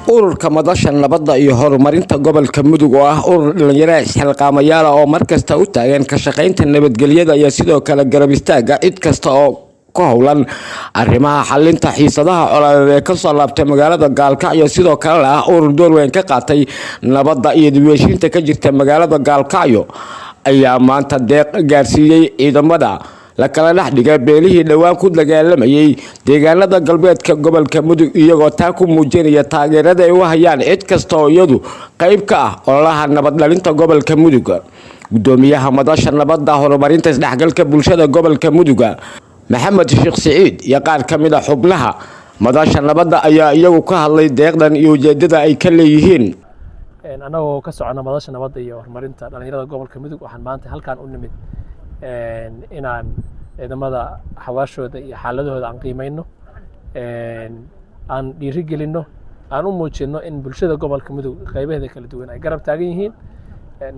ururka madasha nabadda iyo horumarinta gobolka Mudug oo ah urur dhalinyaro xilqaamayaal oo markasta u taagan ka shaqeynta nabadgelyada iyo sidoo kale garab istaaga cid kasta oo ku howlan arrimaha xalinta xiisadaha coladeed ee ka soo laabtay magaalada Gaalkacyo sidoo kale ah urur door weyn ka qaatay nabadda iyo dibashiinta ka jirta magaalada Gaalkacyo ayaa maanta deeq gaarsiiyay ciidamada la kala dhaxdhiga beelihii dhawaan ku dagaalamayay deegaanada galbeedka gobolka Mudug iyagoo taa ku muujinaya taageerada ay u hayaan cid kasta oo iyadu qayb ka ah ololaha nabad dhalinta gobolka Mudug. Gudoomiyaha madasha nabadda horumarinta isdhexgalka bulshada gobolka Mudug Maxamed Sheekh Saciid iyo qaar ka mid ah xubnaha madasha nabadda ayaa iyagu ka hadlay deeqdan iyo ujeedada ay ka leeyihiin. anagoo ka socona madasha nabadda iyo horumarinta dhalinyarada gobolka Mudug waxaan maanta halkaan u nimid inaan ciidamada xawaashooda iyo xaaladooda aan qiimayno aan dhiirigelino aan u muujino in bulshada gobolka Mudug qaybaheeda kala duwan ay garab taagan yihiin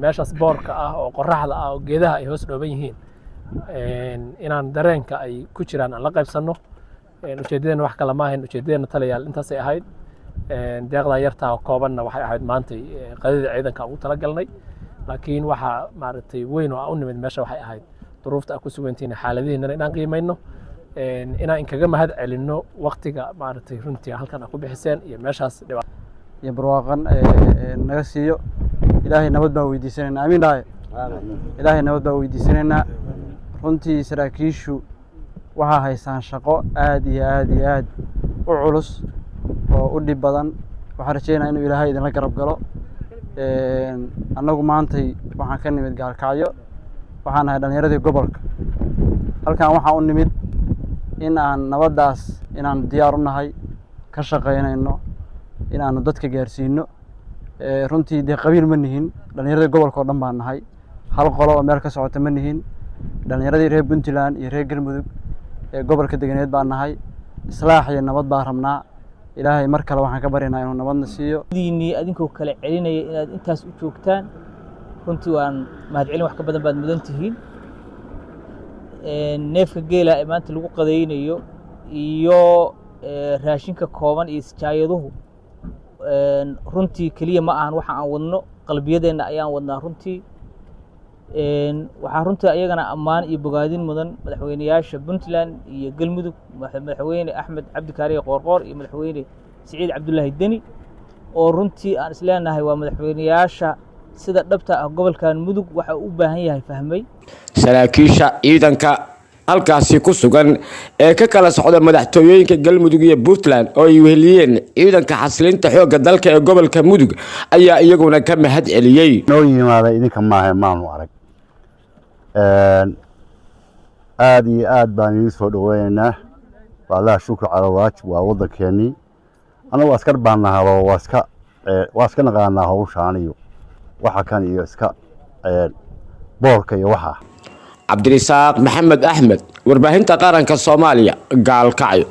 meeshaas boorka ah oo qoraxda ah oo geedaha ay hoos dhooban yihiin inaan dareenka ay ku jiraan aan la qaybsano ujeedadeena wax kale ma ahayn ujeedadeena talayaal intaas ay ahayd deeqda yartaa koobanna waxay ahayd maanta qadada ciidanka ugu talagalnay laakiin waxa maaragtay weyn oo u nimid meesha waxay ahayd duruufta ay ku sugantihiin xaaladihiina inaan qiimayno inaan kaga mahad celino waqtiga maaragtay runtii halkan ku bixiseen iyo meeshaas iyo barwaaqan naga siiyo ilaahay nabad baa weydiisanayna amiin dhahay ilaahay nabad baa weydiisanayna runtii saraakiishu waxa haysaan shaqo aad iyo aad u culus oo u dhib badan waxaan rajaynayaa inuu ilaahay idin la garab galo annagu maantay waxaan ka nimid Gaalkacyo waxaan nahay dhalinyaradii gobolka halkaan waxaan u nimid in aan nabadaas inaan diyaar u nahay ka shaqeynayno inaanu dadka gaarsiino runtii de qabiil ma nihin dhalinyaradii gobolka oo dhan baan nahay hal qolo oo meel ka socota ma nihin dhalinyaradii reer Puntland iyo reer Galmudug ee gobolka deganeed baan nahay islaax iyo nabad baan rabnaa ilaahay mar kale waxaan ka baryaynaa inuu nabadna siiyo diini adinkoo kale celinaya inaad intaas u joogtaan runtii waan mahadcelin wax ka badan baad mudan tihiin neefka geela ee maanta lagu qadaynayo iyo raashinka kooban iyo sijaayaduhu runtii kaliya ma ahan waxa aan wadno qalbiyadeena ayaan wadnaa runtii waxaa runtii ayagana ammaan iyo bogaadin mudan madaxweynayaasha Puntland iyo Galmudug madaxweyne Axmed Cabdi Kaariye Qoorqoor iyo madaxweyne Saciid Cabdullaahi Deni oo runtii aan isleenahay waa madaxweynayaasha sida dhabta ah gobolkan Mudug waxa uu u baahan yahay fahmay saraakiisha ciidanka halkaasi ku sugan ee ka kala socda madaxtooyooyinka Galmudug iyo Puntland oo ay weheliyeen ciidanka xasilinta xoogga dalka ee gobolka Mudug ayaa iyaguna ka mahad celiyay noo yimaada idinka maahay maanu arag aad iyo aad baan idin soo dhaweynaynaa walaal shukr cala waajib waa wadankeeni anagu askar baan nahay waa iska naqaanaa hawshaan iyo waxa kan iyo iska boorka iyo waxa Cabdirasaaq Maxamed Axmed warbaahinta qaranka Soomaaliya Gaalkacyo.